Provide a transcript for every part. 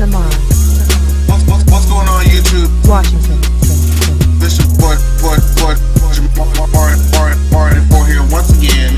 Jamar. What's going on YouTube? Washington. This is Jamar here once again.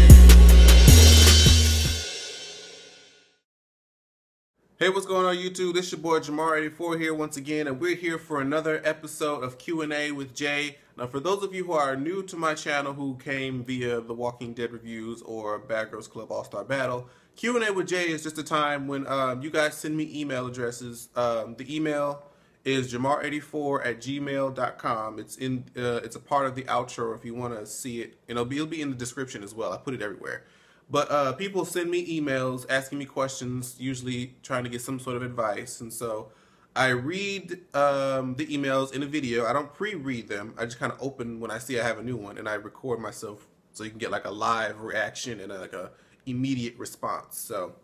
Hey, what's going on YouTube? This is your boy Jamar84 here once again, and we're here for another episode of Q&A with Jay. Now, for those of you who are new to my channel who came via the Walking Dead reviews or Bad Girls Club All-Star Battle, Q&A with Jay is just a time when you guys send me email addresses. The email is jamar84@gmail.com. It's a part of the outro if you want to see it. And it'll be in the description as well. I put it everywhere. But people send me emails asking me questions, usually trying to get some sort of advice. And so I read the emails in a video. I don't pre-read them. I just kind of open when I see I have a new one, and I record myself so you can get like a live reaction and like a immediate response. So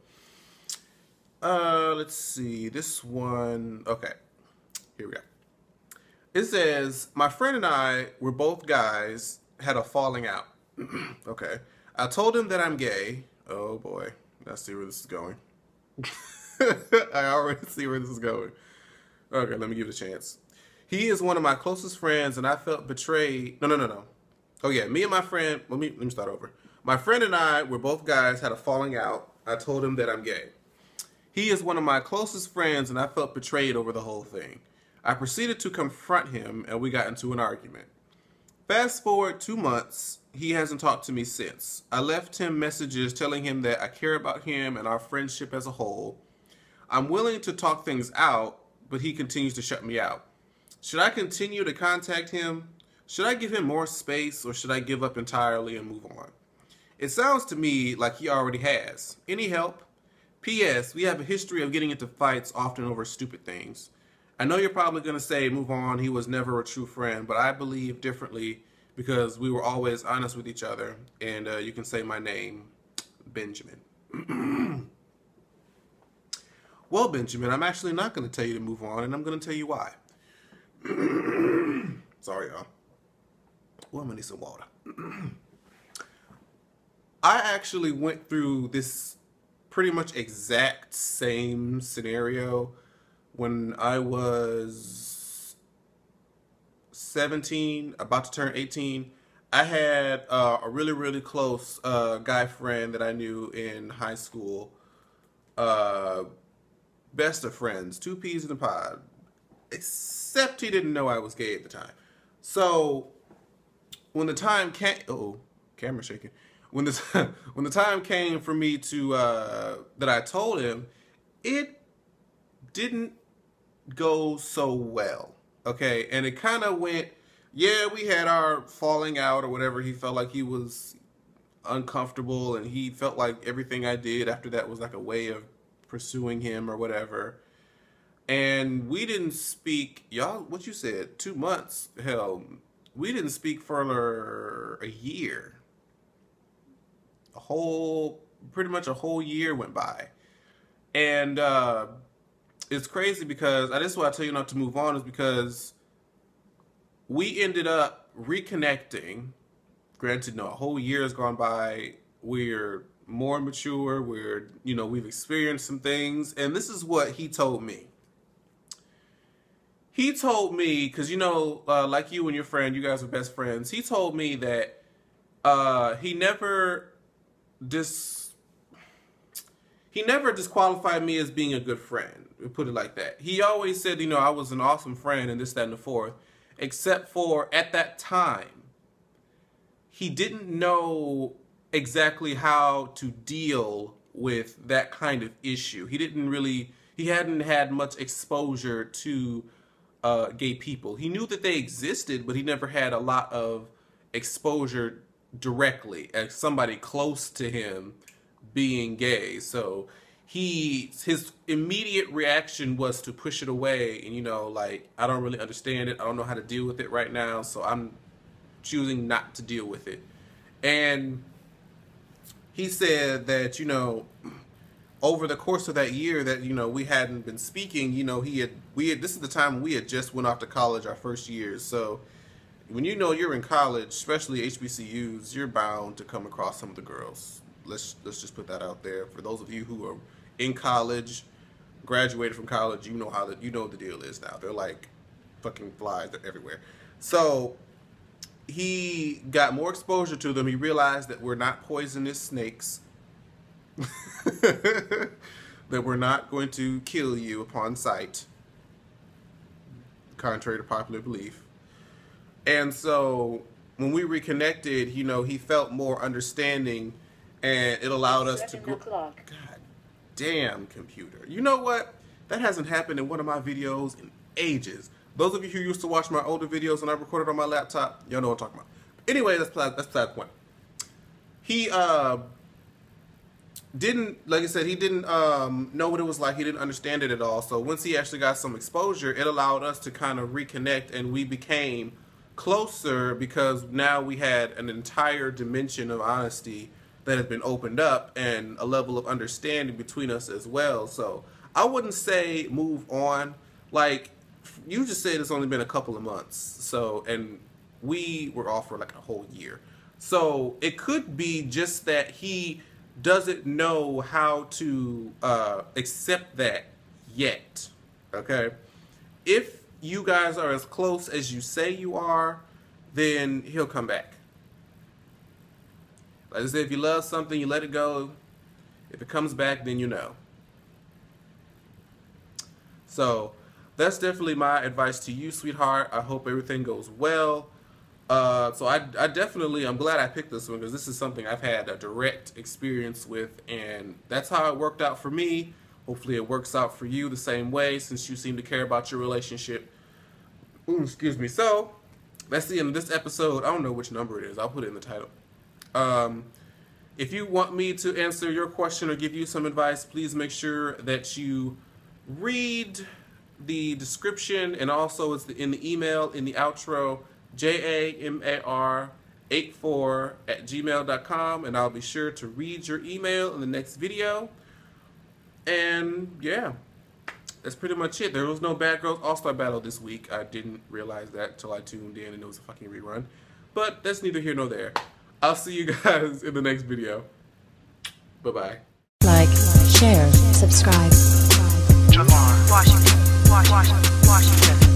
let's see this one. Okay, here we go. It says, my friend and I were both guys, had a falling out. Okay. I told him that I'm gay. Oh boy, I see where this is going. I already see where this is going. Okay, let me give it a chance. He is one of my closest friends, and I felt betrayed. No. Oh yeah, me and my friend. Let me start over. My friend and I were both guys, had a falling out. I told him that I'm gay. He is one of my closest friends, and I felt betrayed over the whole thing. I proceeded to confront him, and we got into an argument. Fast forward 2 months, he hasn't talked to me since. I left him messages telling him that I care about him and our friendship as a whole. I'm willing to talk things out, but he continues to shut me out. Should I continue to contact him? Should I give him more space, or should I give up entirely and move on? It sounds to me like he already has. Any help? P.S. We have a history of getting into fights, often over stupid things. I know you're probably going to say, move on, he was never a true friend, but I believe differently because we were always honest with each other, and you can say my name, Benjamin. Well, Benjamin, I'm actually not going to tell you to move on, and I'm going to tell you why. Sorry, y'all. Oh, I'm going to need some water. I actually went through this pretty much exact same scenario when I was 17, about to turn 18. I had a really, really close guy friend that I knew in high school. Best of friends, 2 peas in a pod. Except he didn't know I was gay at the time. So when the time came, camera shaking. When the time came for me to that I told him, it didn't go so well. Okay, and it kind of went, yeah, we had our falling out or whatever. He felt like he was uncomfortable, and he felt like everything I did after that was like a way of pursuing him or whatever. And we didn't speak, y'all, what you said, 2 months, hell, we didn't speak for a year. Pretty much a whole year went by. And it's crazy because, this is why I tell you not to move on, is because we ended up reconnecting. Granted, no, a whole year has gone by. We're more mature. We've experienced some things. And this is what he told me. He told me, because, like you and your friend, you guys are best friends. He told me that he never disqualified me as being a good friend. We put it like that. He always said, I was an awesome friend and this, that, and the fourth. Except for at that time, he didn't know exactly how to deal with that kind of issue. He hadn't had much exposure to gay people. He knew that they existed, but he never had a lot of exposure directly as somebody close to him being gay. So his immediate reaction was to push it away, and like, I don't really understand it, I don't know how to deal with it right now, so I'm choosing not to deal with it. And he said that over the course of that year that we hadn't been speaking, this is the time we had just went off to college, our first years. So when you're in college, especially HBCUs, you're bound to come across some of the girls. Let's just put that out there. For those of you who are in college, graduated from college, you know the deal is now. They're like fucking flies, they're everywhere. So he got more exposure to them. He realized that we're not poisonous snakes. That we're not going to kill you upon sight, contrary to popular belief. And so when we reconnected, you know, he felt more understanding, and it allowed us to grow. God damn, computer. You know what? That hasn't happened in one of my videos in ages. Those of you who used to watch my older videos when I recorded on my laptop, y'all know what I'm talking about. Anyway, that's the point. He didn't, like I said, he didn't know what it was like. He didn't understand it at all. So once he actually got some exposure, it allowed us to kind of reconnect, and we became closer because now we had an entire dimension of honesty that has been opened up and a level of understanding between us as well. So I wouldn't say move on. Like, you just said it's only been a couple of months. So, and we were off for like a whole year. So it could be just that he doesn't know how to accept that yet. Okay? If you guys are as close as you say you are, then he'll come back. Like I said, if you love something, you let it go. If it comes back, then you know. So that's definitely my advice to you, sweetheart. I hope everything goes well. So I'm glad I picked this one, because this is something I've had a direct experience with, and that's how it worked out for me. Hopefully it works out for you the same way, since you seem to care about your relationship. Ooh, excuse me. So that's the end of this episode. I don't know which number it is. I'll put it in the title. If you want me to answer your question or give you some advice, please make sure that you read the description, and also it's in the email in the outro, jamar84@gmail.com, and I'll be sure to read your email in the next video. And yeah, that's pretty much it. There was no Bad Girls All-Star Battle this week. I didn't realize that until I tuned in and it was a fucking rerun. But that's neither here nor there. I'll see you guys in the next video. Bye-bye. Like, share, subscribe. Jamar, Washington, Washington.